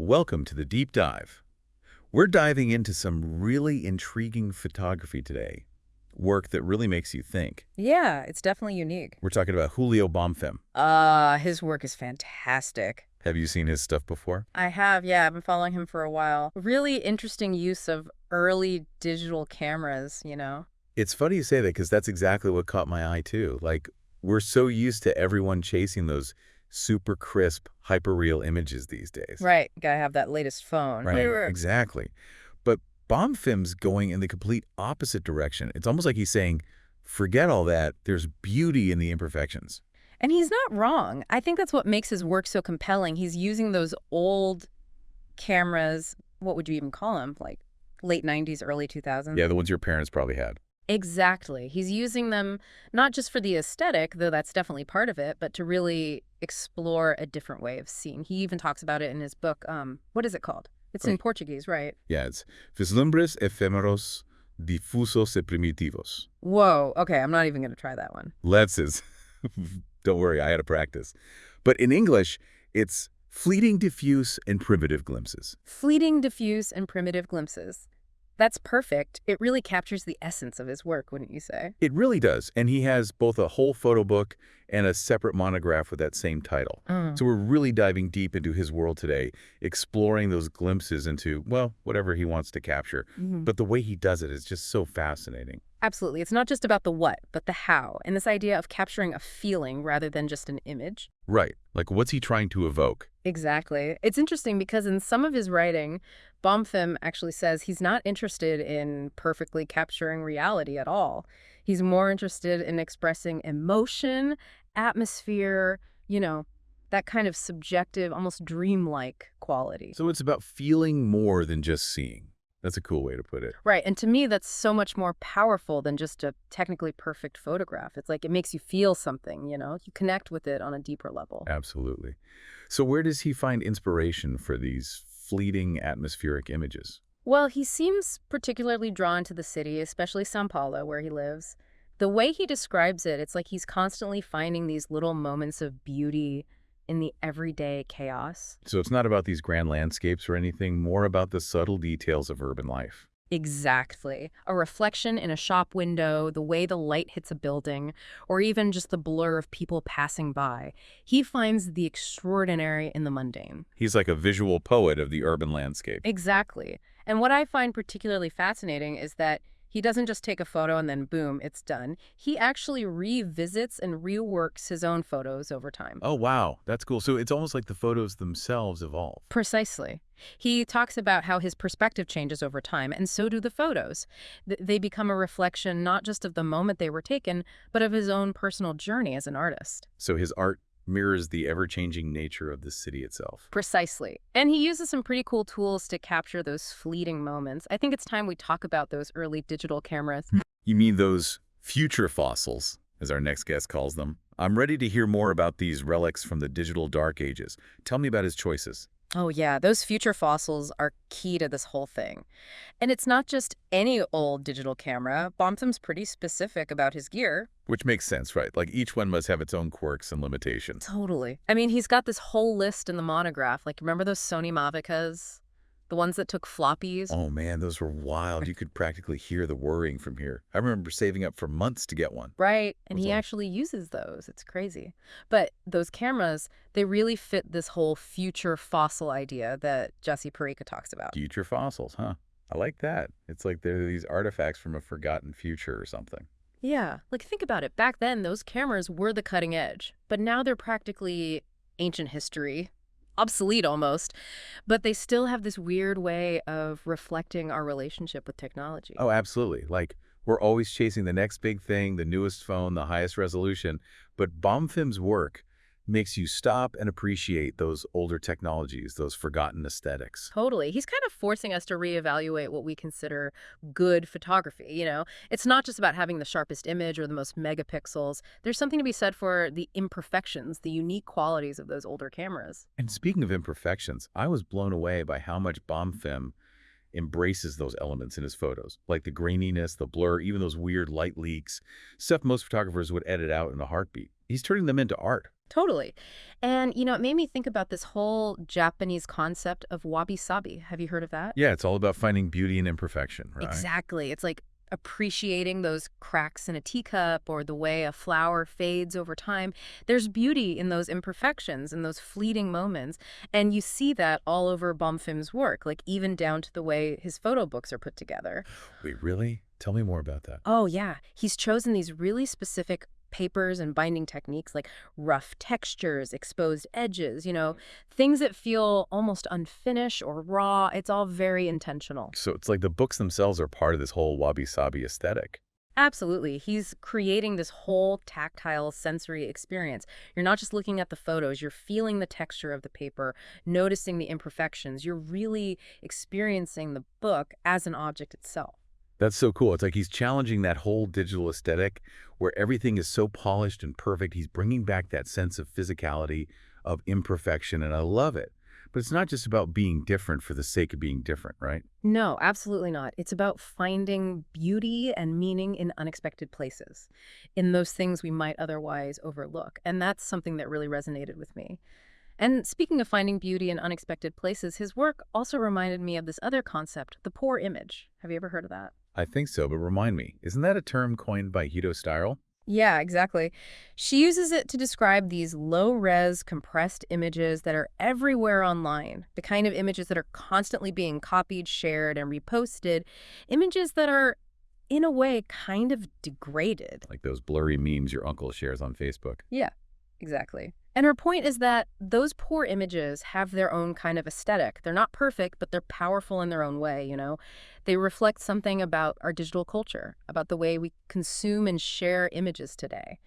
Welcome to the deep dive. We're diving into some really intriguing photography today, work that really makes you think. Yeah, it's definitely unique. We're talking about Julio Bomfim. His work is fantastic. Have you seen his stuff before? I have, yeah, I've been following him for a while. Really interesting use of early digital cameras. It's funny you say that because that's exactly what caught my eye too. Like, we're so used to everyone chasing those super crisp, hyper-real images these days. Right, gotta have that latest phone. Right, exactly. But Bomfim's going in the complete opposite direction. It's almost like he's saying, forget all that, there's beauty in the imperfections. And he's not wrong. I think that's what makes his work so compelling. He's using those old cameras, what would you even call them? Like late 90s, early 2000s? Yeah, the ones your parents probably had. Exactly. He's using them not just for the aesthetic, though that's definitely part of it, but to really explore a different way of seeing. He even talks about it in his book. What is it called? It's in Portuguese, right? Yeah, it's Vislumbres, efêmeros, difusos e primitivos. Whoa. Okay, I'm not even going to try that one. Let's is. Don't worry, I had to practice. But in English, it's fleeting, diffuse, and primitive glimpses. Fleeting, diffuse, and primitive glimpses. That's perfect. It really captures the essence of his work, wouldn't you say? It really does. And he has both a whole photo book and a separate monograph with that same title. So we're really diving deep into his world today, exploring those glimpses into, well, whatever he wants to capture. But the way he does it is just so fascinating. Absolutely. It's not just about the what, but the how, and this idea of capturing a feeling rather than just an image. Right. Like, what's he trying to evoke? Exactly. It's interesting because in some of his writing, Bomfim actually says he's not interested in perfectly capturing reality at all. He's more interested in expressing emotion, atmosphere, that kind of subjective, almost dreamlike quality. So it's about feeling more than just seeing. That's a cool way to put it. Right. And to me, that's so much more powerful than just a technically perfect photograph. It's like it makes you feel something, you connect with it on a deeper level. Absolutely. So where does he find inspiration for these fleeting atmospheric images? Well, he seems particularly drawn to the city, especially São Paulo, where he lives. The way he describes it, it's like he's constantly finding these little moments of beauty in the everyday chaos. So it's not about these grand landscapes or anything, more about the subtle details of urban life. Exactly. A reflection in a shop window, the way the light hits a building, or even just the blur of people passing by. He finds the extraordinary in the mundane. He's like a visual poet of the urban landscape. Exactly. And what I find particularly fascinating is that he doesn't just take a photo and then boom, it's done. He actually revisits and reworks his own photos over time. Oh, wow. That's cool. So it's almost like the photos themselves evolve. Precisely. He talks about how his perspective changes over time, and so do the photos. They become a reflection not just of the moment they were taken, but of his own personal journey as an artist. So his art mirrors the ever-changing nature of the city itself. Precisely. And he uses some pretty cool tools to capture those fleeting moments. I think it's time we talk about those early digital cameras. You mean those future fossils, as our next guest calls them? I'm ready to hear more about these relics from the digital dark ages. Tell me about his choices. Oh yeah, those future fossils are key to this whole thing. And it's not just any old digital camera. Bomfim's pretty specific about his gear. Which makes sense, right? Like each one must have its own quirks and limitations. Totally. I mean, he's got this whole list in the monograph. Like, remember those Sony Mavicas? The ones that took floppies? Oh man, those were wild. You could practically hear the whirring from here. I remember saving up for months to get one. Right, and he actually uses those. It's crazy. But those cameras, they really fit this whole future fossil idea that Jesse Parika talks about. Future fossils, huh? I like that. It's like they're these artifacts from a forgotten future or something. Yeah, like think about it. Back then, those cameras were the cutting edge, but now they're practically ancient history. Obsolete almost, but they still have this weird way of reflecting our relationship with technology. Oh, absolutely. Like, we're always chasing the next big thing, the newest phone, the highest resolution. But Bomfim's work makes you stop and appreciate those older technologies, those forgotten aesthetics. Totally. He's kind of forcing us to reevaluate what we consider good photography, It's not just about having the sharpest image or the most megapixels. There's something to be said for the imperfections, the unique qualities of those older cameras. And speaking of imperfections, I was blown away by how much Bomfim embraces those elements in his photos, like the graininess, the blur, even those weird light leaks, stuff most photographers would edit out in a heartbeat. He's turning them into art. Totally. And, it made me think about this whole Japanese concept of wabi-sabi. Have you heard of that? Yeah, it's all about finding beauty in imperfection, right? Exactly. It's like appreciating those cracks in a teacup or the way a flower fades over time. There's beauty in those imperfections, in those fleeting moments. And you see that all over Bomfim's work, like even down to the way his photo books are put together. Wait, really? Tell me more about that. Oh, yeah. He's chosen these really specific papers and binding techniques like rough textures, exposed edges, things that feel almost unfinished or raw. It's all very intentional. So it's like the books themselves are part of this whole wabi-sabi aesthetic. Absolutely. He's creating this whole tactile sensory experience. You're not just looking at the photos, you're feeling the texture of the paper, noticing the imperfections. You're really experiencing the book as an object itself. That's so cool. It's like he's challenging that whole digital aesthetic where everything is so polished and perfect. He's bringing back that sense of physicality, of imperfection, and I love it. But it's not just about being different for the sake of being different, right? No, absolutely not. It's about finding beauty and meaning in unexpected places, in those things we might otherwise overlook. And that's something that really resonated with me. And speaking of finding beauty in unexpected places, his work also reminded me of this other concept, the poor image. Have you ever heard of that? I think so, but remind me, isn't that a term coined by Hito Steyerl? Yeah, exactly. She uses it to describe these low-res, compressed images that are everywhere online, the kind of images that are constantly being copied, shared, and reposted, images that are, in a way, kind of degraded. Like those blurry memes your uncle shares on Facebook. Yeah, exactly. And her point is that those poor images have their own kind of aesthetic. They're not perfect, but they're powerful in their own way, They reflect something about our digital culture, about the way we consume and share images today.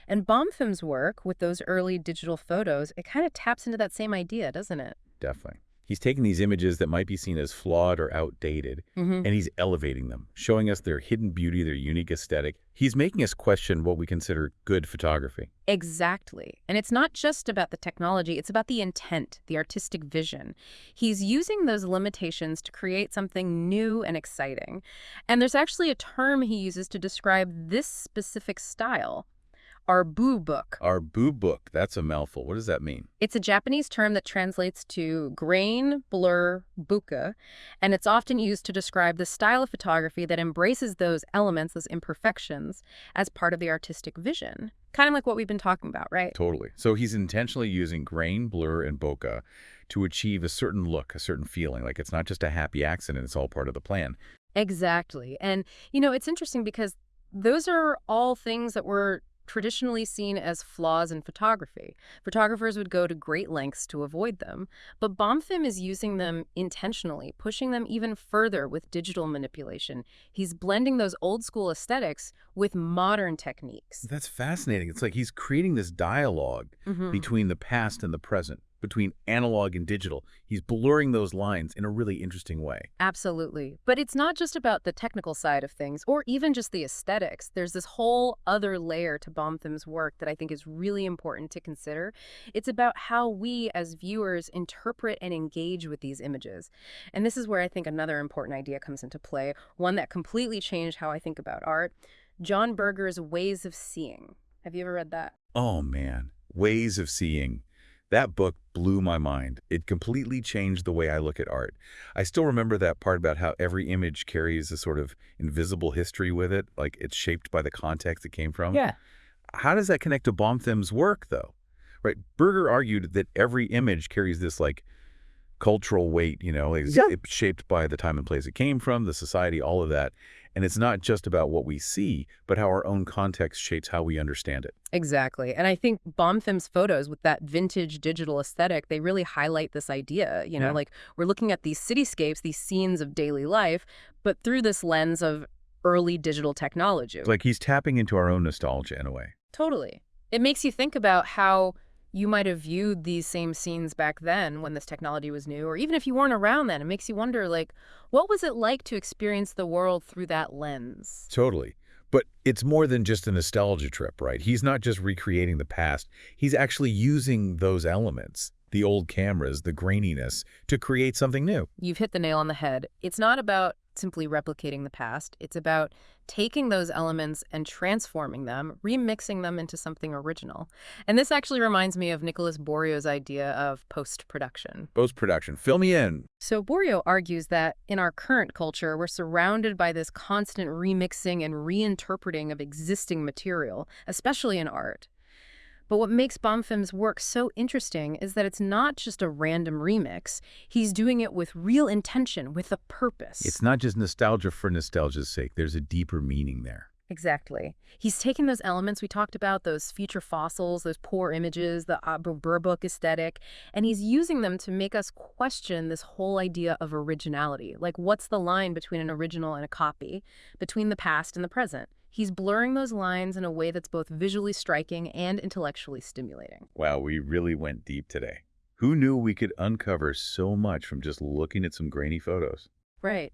And Bomfim's work with those early digital photos, it kind of taps into that same idea, doesn't it? Definitely. He's taking these images that might be seen as flawed or outdated, and he's elevating them, showing us their hidden beauty, their unique aesthetic. He's making us question what we consider good photography. Exactly. And it's not just about the technology, it's about the intent, the artistic vision. He's using those limitations to create something new and exciting. And there's actually a term he uses to describe this specific style. Our book. Our book, that's a mouthful. What does that mean? It's a Japanese term that translates to grain, blur, buka, and it's often used to describe the style of photography that embraces those elements, those imperfections, as part of the artistic vision. Kind of like what we've been talking about, right? Totally. So he's intentionally using grain, blur, and bokeh to achieve a certain look, a certain feeling. Like it's not just a happy accident, it's all part of the plan. Exactly. And, it's interesting because those are all things that were traditionally seen as flaws in photography. Photographers would go to great lengths to avoid them, but Bomfim is using them intentionally, pushing them even further with digital manipulation. He's blending those old school aesthetics with modern techniques. That's fascinating. It's like he's creating this dialogue between the past and the present, between analog and digital. He's blurring those lines in a really interesting way. Absolutely. But it's not just about the technical side of things or even just the aesthetics. There's this whole other layer to Bomfim's work that I think is really important to consider. It's about how we as viewers interpret and engage with these images. And this is where I think another important idea comes into play, one that completely changed how I think about art. John Berger's Ways of Seeing. Have you ever read that? Oh, man. Ways of Seeing. That book blew my mind. It completely changed the way I look at art. I still remember that part about how every image carries a sort of invisible history with it, like it's shaped by the context it came from. Yeah. How does that connect to Bomfim's work, though? Right? Berger argued that every image carries this, like, cultural weight, it's shaped by the time and place it came from, the society, all of that. And it's not just about what we see, but how our own context shapes how we understand it. Exactly. And I think Bomfim's photos with that vintage digital aesthetic, they really highlight this idea, like we're looking at these cityscapes, these scenes of daily life, but through this lens of early digital technology. It's like he's tapping into our own nostalgia in a way. Totally. It makes you think about how you might have viewed these same scenes back then when this technology was new, or even if you weren't around then. It makes you wonder, what was it like to experience the world through that lens? Totally. But it's more than just a nostalgia trip, right? He's not just recreating the past. He's actually using those elements, the old cameras, the graininess, to create something new. You've hit the nail on the head. It's not about simply replicating the past. It's about taking those elements and transforming them, remixing them into something original. And this actually reminds me of Nicholas Borio's idea of post-production. Post-production. Fill me in. So Borio argues that in our current culture, we're surrounded by this constant remixing and reinterpreting of existing material, especially in art. But what makes Bomfim's work so interesting is that it's not just a random remix. He's doing it with real intention, with a purpose. It's not just nostalgia for nostalgia's sake. There's a deeper meaning there. Exactly. He's taken those elements we talked about, those future fossils, those poor images, the Burbook aesthetic, and he's using them to make us question this whole idea of originality. Like, what's the line between an original and a copy, between the past and the present? He's blurring those lines in a way that's both visually striking and intellectually stimulating. Wow, we really went deep today. Who knew we could uncover so much from just looking at some grainy photos? Right.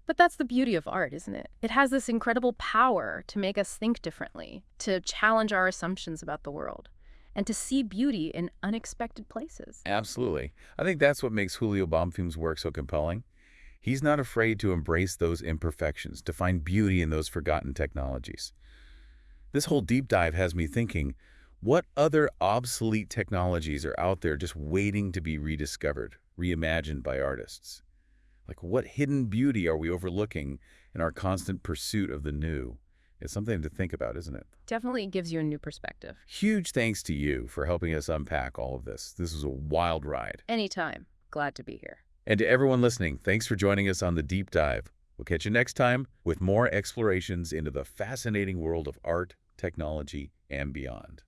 But that's the beauty of art, isn't it? It has this incredible power to make us think differently, to challenge our assumptions about the world, and to see beauty in unexpected places. Absolutely. I think that's what makes Julio Bomfim's work so compelling. He's not afraid to embrace those imperfections, to find beauty in those forgotten technologies. This whole deep dive has me thinking, what other obsolete technologies are out there just waiting to be rediscovered, reimagined by artists? Like, what hidden beauty are we overlooking in our constant pursuit of the new? It's something to think about, isn't it? Definitely gives you a new perspective. Huge thanks to you for helping us unpack all of this. This was a wild ride. Anytime. Glad to be here. And to everyone listening, thanks for joining us on the deep dive. We'll catch you next time with more explorations into the fascinating world of art, technology, and beyond.